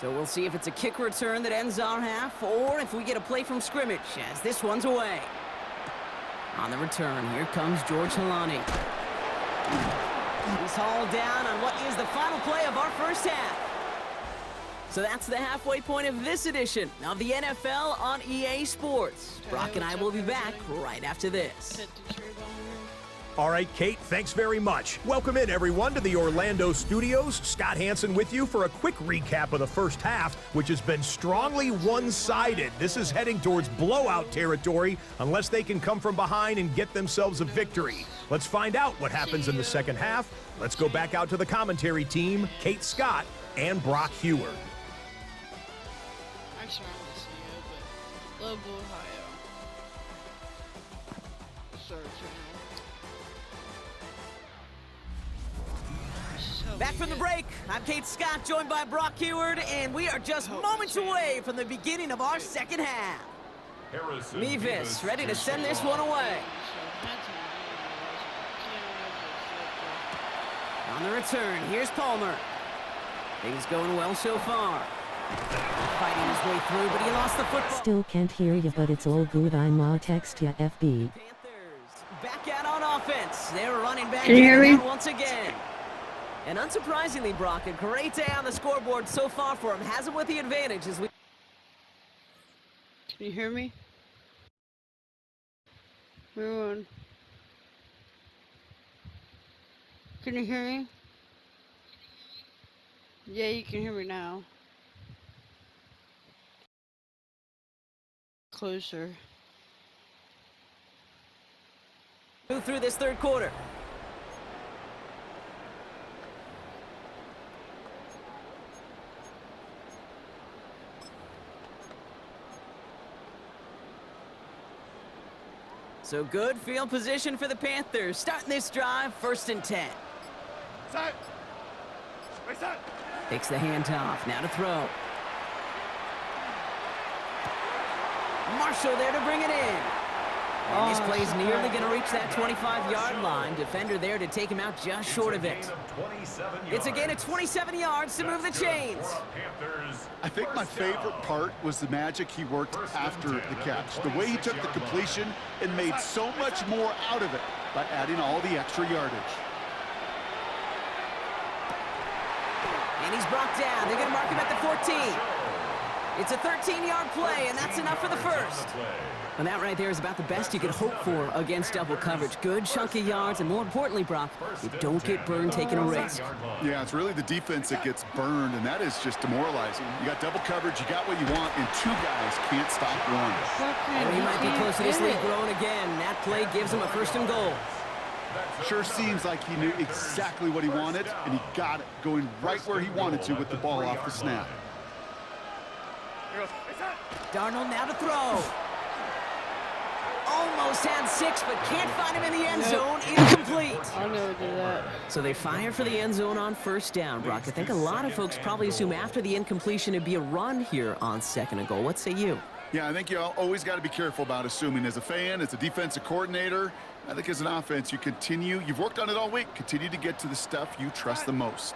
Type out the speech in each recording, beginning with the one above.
So we'll see if it's a kick return that ends our half, or if we get a play from scrimmage, as this one's away. On the return, here comes George Halani. He's hauled down on what is the final play of our first half. So that's the halfway point of this edition of the NFL on EA Sports. Brock and I will be back right after this. All right, Kate, thanks very much. Welcome in, everyone, to the Orlando studios. Scott Hansen with you for a quick recap of the first half, which has been strongly one-sided. This is heading towards blowout territory unless they can come from behind and get themselves a victory. Let's find out what happens in the second half. Let's go back out to the commentary team, Kate Scott and Brock Hewer. Actually, I don't see it, but Global Ohio. Sorry, Back from the break, I'm Kate Scott, joined by Brock Hewer, and we are just moments away from the beginning of our second half. Mevis ready to send this one away. On the return, here's Palmer. Things going well so far. Fighting his way through, but he lost the football. Still can't hear you, but it's all good. I'ma text ya, FB. Panthers back out on offense. They're running back Can you hear me? once again. And unsurprisingly, Brock, a great day on the scoreboard so far for him. Has him with the advantage as we... Can you hear me? Everyone. Can you hear me? Yeah, you can hear me now. Closer. move through this third quarter. So good field position for the Panthers. Starting this drive, 1st and 10. Set. Reset. Takes the handoff, now to throw. Marshall there to bring it in. And this play's nearly going to reach that 25-yard line. Defender there to take him out just short of it. It's a gain of 27 yards to move the chains. I think my favorite part was the magic he worked after the catch. The way he took the completion and made so much more out of it by adding all the extra yardage. And he's brought down. They're going to mark him at the 14. It's a 13-yard play, and that's enough for the first. And that right there is about the best you could hope for against double coverage. Good chunky yards, and more importantly, Brock, you don't get burned taking a risk. Yeah, it's really the defense that gets burned, and that is just demoralizing. You got double coverage, you got what you want, and two guys can't stop one. And he might be close to this lead growing again. That play gives him a 1st and goal. Sure seems like he knew exactly what he wanted, and he got it going right where he wanted to with the ball off the snap. Darnold now to throw. Almost had 6, but can't find him in the end zone. Incomplete. I'll never do that. So they fire for the end zone on 1st down, Brock. I think a lot of folks probably assume after the incompletion it'd be a run here on 2nd and goal. What say you? Yeah, I think you always got to be careful about assuming. As a fan, as a defensive coordinator, I think as an offense, you've worked on it all week, continue to get to the stuff you trust the most.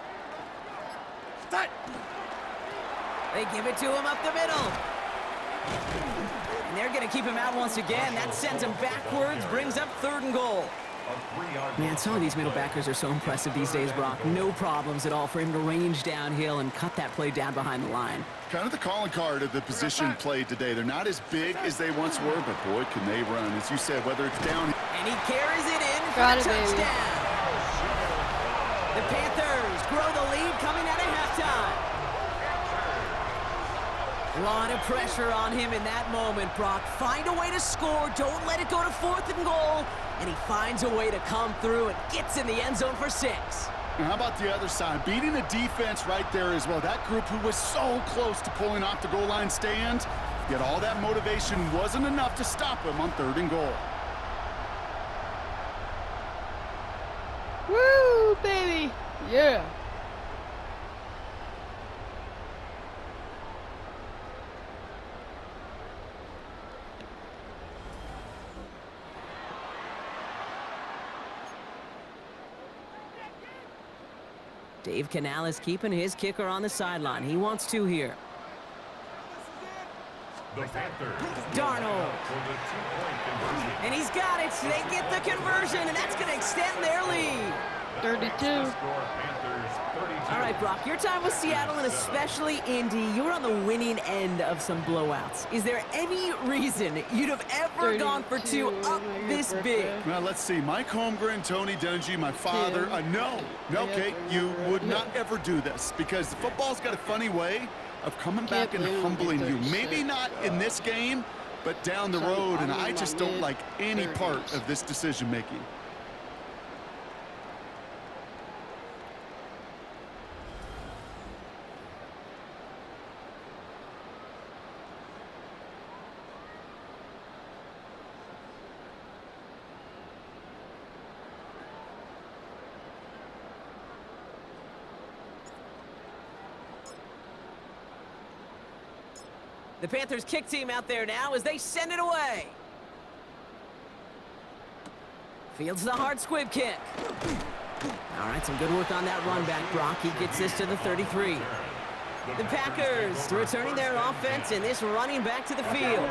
They give it to him up the middle. And they're going to keep him out once again. That sends him backwards, brings up 3rd and goal. Man, some of these middle backers are so impressive these days, Brock. No problems at all for him to range downhill and cut that play down behind the line. Kind of the calling card of the position played today. They're not as big as they once were, but boy, can they run. As you said, whether it's down. And he carries it in for Got a it, baby. touchdown. The Panthers grow the lead coming out of halftime. A lot of pressure on him in that moment, Brock. Find a way to score. Don't let it go to 4th and goal. And he finds a way to come through and gets in the end zone for 6. And how about the other side? Beating the defense right there as well. That group who was so close to pulling off the goal line stand, yet all that motivation wasn't enough to stop him on 3rd and goal. Woo, baby. Yeah. Dave Canales keeping his kicker on the sideline. He wants two here. The Panthers. Darnold. For the two-point conversion. And he's got it. They get the conversion, and that's going to extend their lead. 32. Score Panthers 32. All right, Brock, your time with Seattle and especially Indy, you were on the winning end of some blowouts. Is there any reason you'd have ever gone for two up this big? Well, let's see. Mike Holmgren, Tony Dungy, my father. No, Kate, you would not ever do this because the football's got a funny way of coming back and humbling you. Maybe not in this game, but down the road, and I just don't like any part of this decision-making. The Panthers kick team out there now as they send it away. Fields the hard squib kick. All right, some good work on that run back, Brock. He gets this to the 33. The Packers returning their offense and this running back to the field.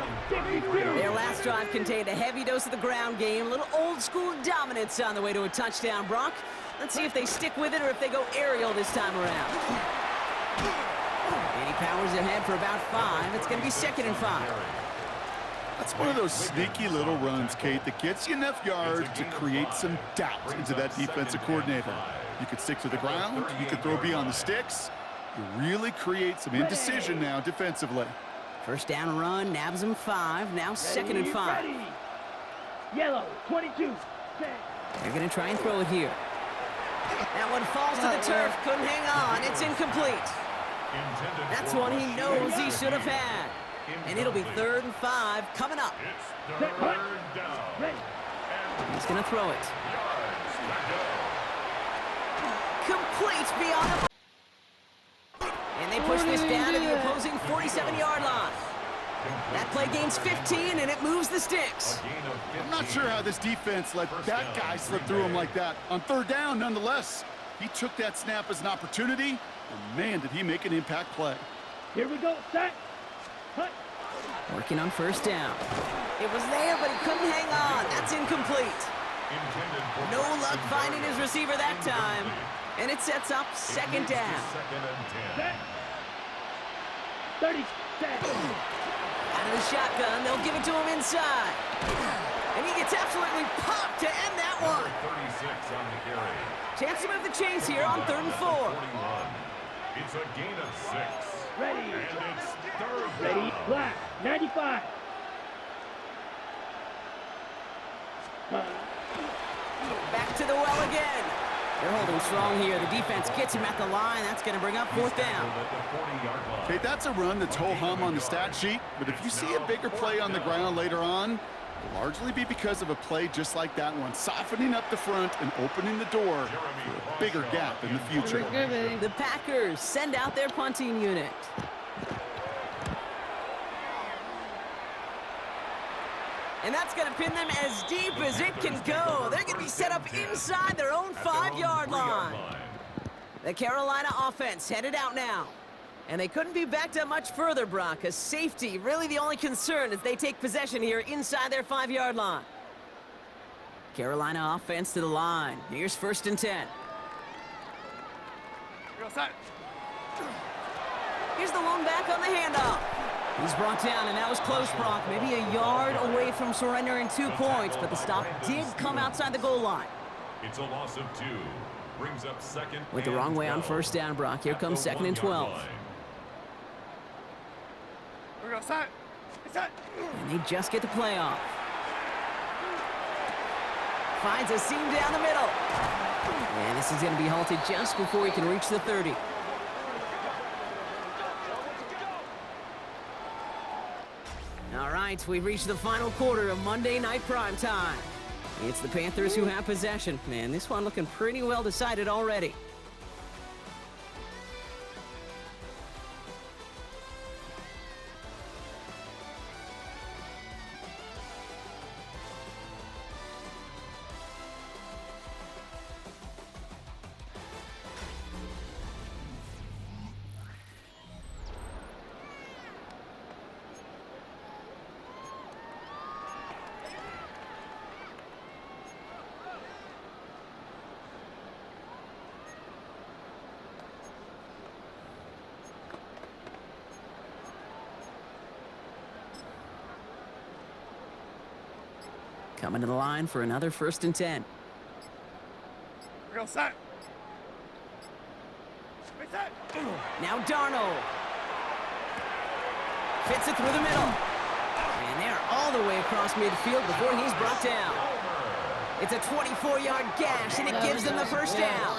Their last drive contained a heavy dose of the ground game, a little old school dominance on the way to a touchdown, Brock. Let's see if they stick with it or if they go aerial this time around. And he powers ahead for about 5. It's going to be 2nd and 5. That's one of those sneaky little runs, Kate, that gets you enough yards to create some doubt into that defensive coordinator. You could stick to the ground. You could throw beyond the sticks. You really create some indecision now defensively. First down run, nabs him 5. Now 2nd and 5. Yellow, 22. They're going to try and throw it here. That one falls to the turf. Couldn't hang on. It's incomplete. That's one he knows he should have had. And it'll be 3rd and 5 coming up. It's third down. He's going to throw it. Complete beyond the... And they push this down to the opposing 47-yard line. That play gains 15, and it moves the sticks. I'm not sure how this defense let that guy slip through him like that. On 3rd down, nonetheless, he took that snap as an opportunity, and man, did he make an impact play. Here we go, set. Cut. Working on 1st down. It was there, but he couldn't hang on. That's incomplete. No luck finding his receiver that time. And it sets up 2nd down. Set. 30. Set. Out of the shotgun, they'll give it to him inside. And he gets absolutely popped to end that one. 36 on the carry. Chance to move the chains here on 3rd and 4. 41. It's a gain of 6. Ready. And it's 3rd down. Ready. Black. 95. Back to the well again. They're holding strong here. The defense gets him at the line. That's going to bring up 4th down. At the 40-yard line. Okay, that's a run that's ho-hum on the stat sheet, but if you see a bigger play on the ground later on, it'll largely be because of a play just like that one, softening up the front and opening the door for a bigger gap in the future. Good, baby. The Packers send out their punting unit. And that's going to pin them as deep as it can go. They're going to be set up inside their own 5-yard line. The Carolina offense headed out now. And they couldn't be backed up much further, Brock. A safety, really the only concern as they take possession here inside their 5-yard line. Carolina offense to the line. Here's 1st and 10. Here's the lone back on the handoff. He's brought down, and that was close, Brock. Maybe a yard away from surrendering 2 points, but the stop did come outside the goal line. It's a loss of 2. Brings up 2nd. Went the wrong way on 1st down, Brock. Here comes 2nd and 12. And they just get the play off. Finds a seam down the middle. And this is going to be halted just before he can reach the 30. All right, we've reached the final quarter of Monday Night Prime Time. It's the Panthers who have possession. Man, this one looking pretty well decided already. Coming to the line for another 1st and 10. Real set. Now Darnold. Fits it through the middle. And they're all the way across midfield before he's brought down. It's a 24-yard gash, and it gives them the 1st down.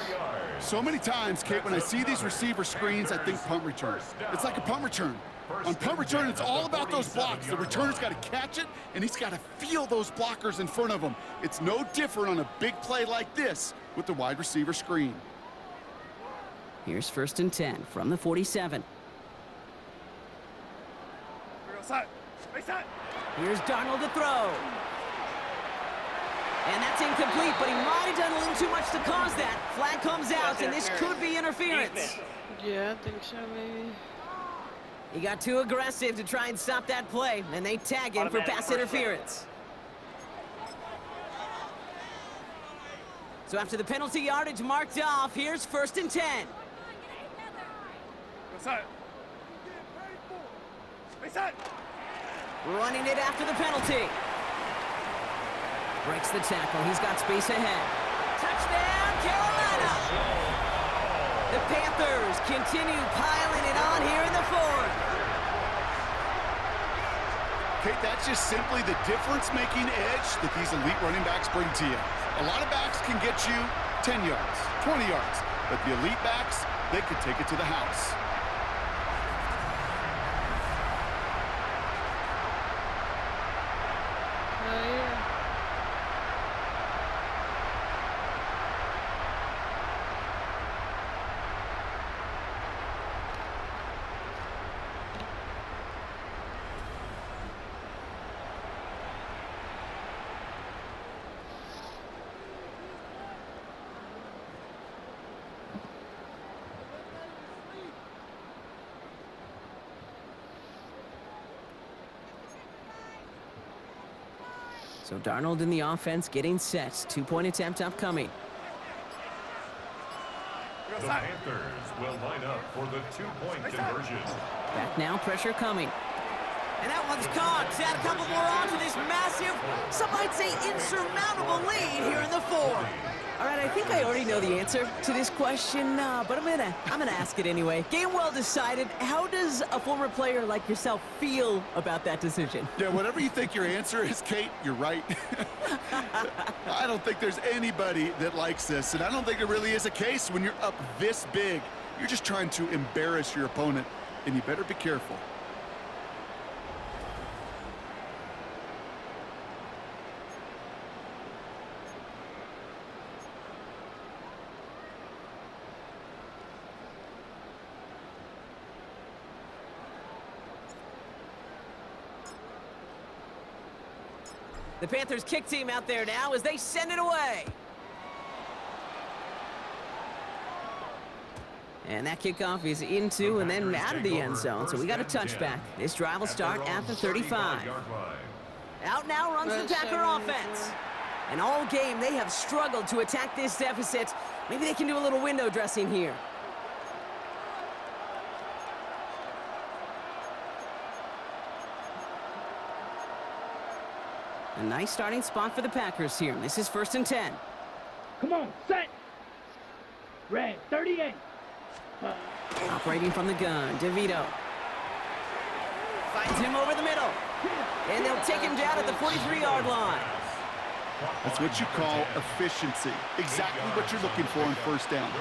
So many times, Kate, when I see these receiver screens, I think punt return. It's like a punt return. On punt return, it's all about those blocks. The returner's got to catch it, and he's got to feel those blockers in front of him. It's no different on a big play like this with the wide receiver screen. Here's 1st and 10 from the 47. Here's Darnold to throw. And that's incomplete, but he might have done a little too much to cause that. Flag comes out, and this could be interference. Yeah, I think so, maybe. He got too aggressive to try and stop that play, and they tag him for pass interference. So after the penalty yardage marked off, here's 1st and 10. Running it after the penalty. Breaks the tackle. He's got space ahead. Touchdown, Carolina! The Panthers continue piling it on here in the 4th. Kate, that's just simply the difference-making edge that these elite running backs bring to you. A lot of backs can get you 10 yards, 20 yards, but the elite backs, they could take it to the house. So Darnold in the offense getting set. 2-point attempt upcoming. The Panthers will line up for the 2-point conversion. Back now, pressure coming. And that one's caught. Add a couple more on to this massive, some might say insurmountable lead here in the 4th. All right, I think I already know the answer to this question, but I'm gonna ask it anyway. Game well decided. How does a former player like yourself feel about that decision? Yeah, whatever you think your answer is, Kate, you're right. I don't think there's anybody that likes this, and I don't think it really is a case when you're up this big. You're just trying to embarrass your opponent, and you better be careful. The Panthers kick team out there now as they send it away. And that kickoff is into and then out of the end zone, so we got a touchback. This drive will start at the 35. Out now runs the Packer offense. And all game, they have struggled to attack this deficit. Maybe they can do a little window dressing here. A nice starting spot for the Packers here. This is 1st and 10. Come on, set. Red, 38. Operating from the gun, DeVito. Finds him over the middle. And they'll take him down at the 43-yard line. That's what you call efficiency. Exactly what you're looking for on 1st down.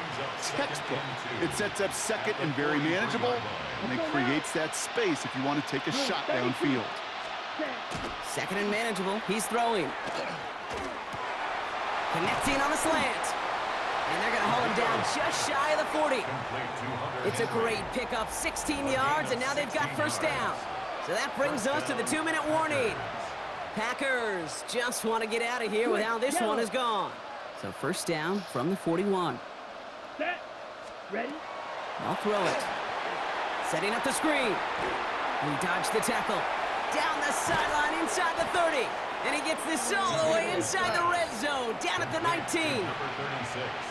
Textbook. It sets up 2nd and very manageable, and it creates that space if you want to take a shot downfield. 2nd and manageable. He's throwing. Connecting on a slant. And they're going to haul him down just shy of the 40. It's a great pickup, 16 yards, and now they've got 1st down. So that brings us to the 2-minute warning. Packers just want to get out of here with how this one is gone. So 1st down from the 41. Set. Ready. They'll throw it. Setting up the screen. He dodged the tackle. Down the sideline inside the 30. And he gets this all the way inside the red zone, down at the 19.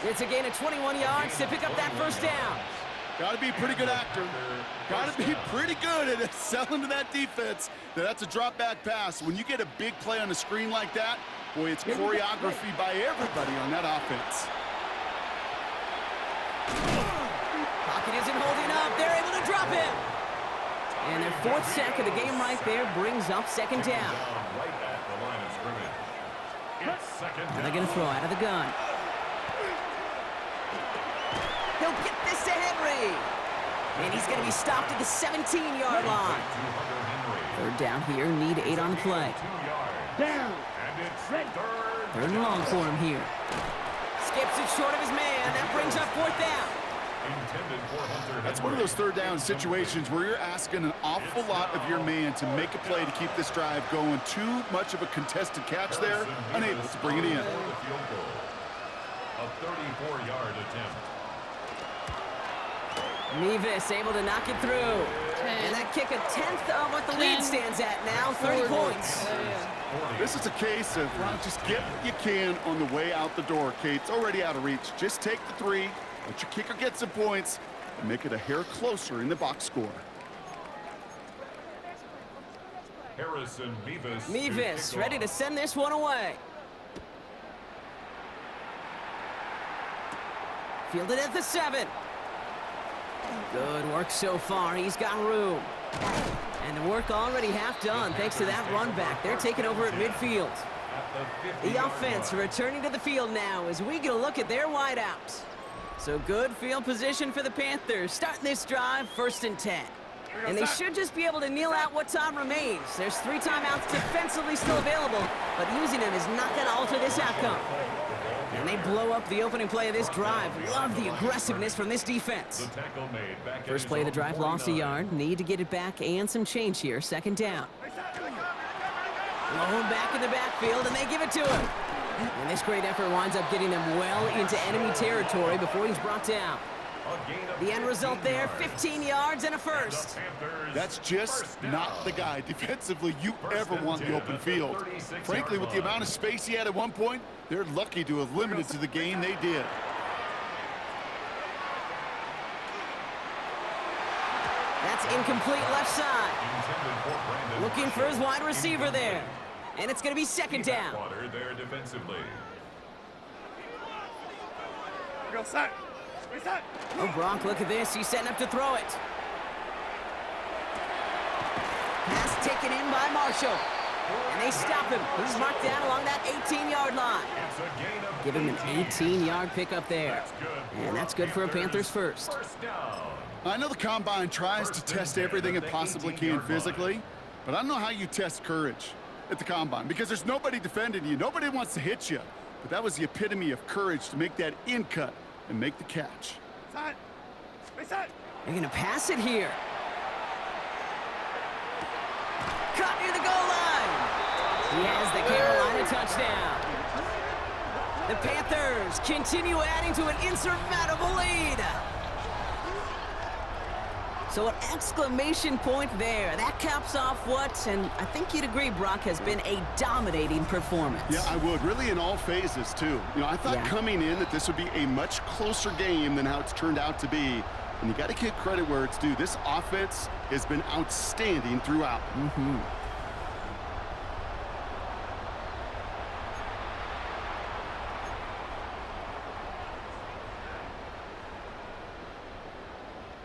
It's a gain of 21 yards to pick up that 1st down. Got to be a pretty good actor. Got to be pretty good at selling to that defense. That's a drop back pass. When you get a big play on the screen like that, boy, it's choreography by everybody on that offense. Pocket isn't holding up. They're able to drop him. And their 4th sack of the game right there brings up 2nd down. Right at the line of scrimmage. It's 2nd down. And they're going to throw out of the gun. He'll get this to Henry. And he's going to be stopped at the 17-yard line. 3rd down here, need 8 on the play. Down. And it's Ready. 3rd and long for him here. Skips it short of his man. That brings up 4th down. That's one of those 3rd down situations where you're asking an awful lot of your man to make a play to keep this drive going. Too much of a contested catch there, unable to bring it in. A 34-yard attempt. Mevis able to knock it through. And that kick a 10th of what the lead stands at now, 30 points. This is a case of just get what you can on the way out the door, Kate. It's already out of reach. Just take the 3, let your kicker get some points, and make it a hair closer in the box score. Harrison Mevis. Mevis ready to send this one away. Fielded at the 7. Good work so far. He's got room. And the work already half done thanks to that run back. They're taking over at midfield. The offense returning to the field now as we get a look at their wideouts. So good field position for the Panthers. Starting this drive, 1st and 10. And they should just be able to kneel out what time remains. There's 3 timeouts defensively still available, but using them is not going to alter this outcome. And they blow up the opening play of this drive. Love the aggressiveness from this defense. First play of the drive, lost a yard. Need to get it back and some change here. 2nd down. Blown back in the backfield, and they give it to him. And this great effort winds up getting them well into enemy territory before he's brought down. The end result there, 15 yards and a 1st. That's just not the guy defensively you ever want in the open field. Frankly, with the amount of space he had at one point, they're lucky to have limited to the game they did. That's incomplete left side. Looking for his wide receiver there. And it's going to be 2nd down. There defensively. Oh, Brock, look at this. He's setting up to throw it. Pass taken in by Marshall. And they stop him. He's marked down along that 18-yard line. Give him an 18-yard pickup there. And that's good for a Panthers 1st. I know the Combine tries to test everything it possibly can physically, but I don't know how you test courage at the Combine because there's nobody defending you. Nobody wants to hit you. But that was the epitome of courage to make that in cut and make the catch. They're going to pass it here. Caught near the goal line. He has the Carolina touchdown. The Panthers continue adding to an insurmountable lead. So an exclamation point there. That caps off what, and I think you'd agree, Brock, has been a dominating performance. Yeah, I would. Really in all phases, too. You know, I thought coming in that this would be a much closer game than how it's turned out to be. And you got to give credit where it's due. This offense has been outstanding throughout.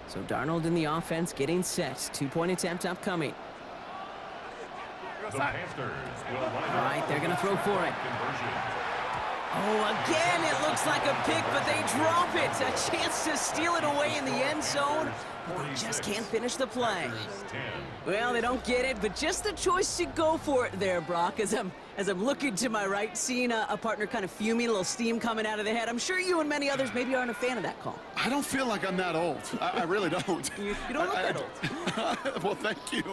So Darnold in the offense getting set. 2-point attempt upcoming. The Panthers will line All right, they're going to throw for it. Oh, again, it looks like a pick, but they drop it. A chance to steal it away in the end zone. But they just can't finish the play. Well, they don't get it, but just the choice to go for it there, Brock, as I'm looking to my right, seeing a partner kind of fuming, a little steam coming out of the head. I'm sure you and many others maybe aren't a fan of that call. I don't feel like I'm that old. I really don't. You don't look that old. Well, thank you.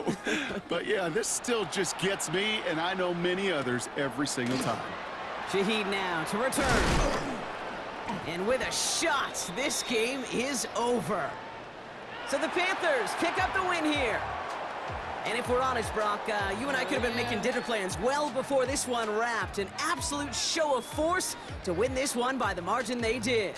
But, yeah, this still just gets me, and I know many others every single time. Shaheed now to return. And with a shot, this game is over. So the Panthers pick up the win here. And if we're honest, Brock, you and I could have been making dinner plans well before this one wrapped. An absolute show of force to win this one by the margin they did.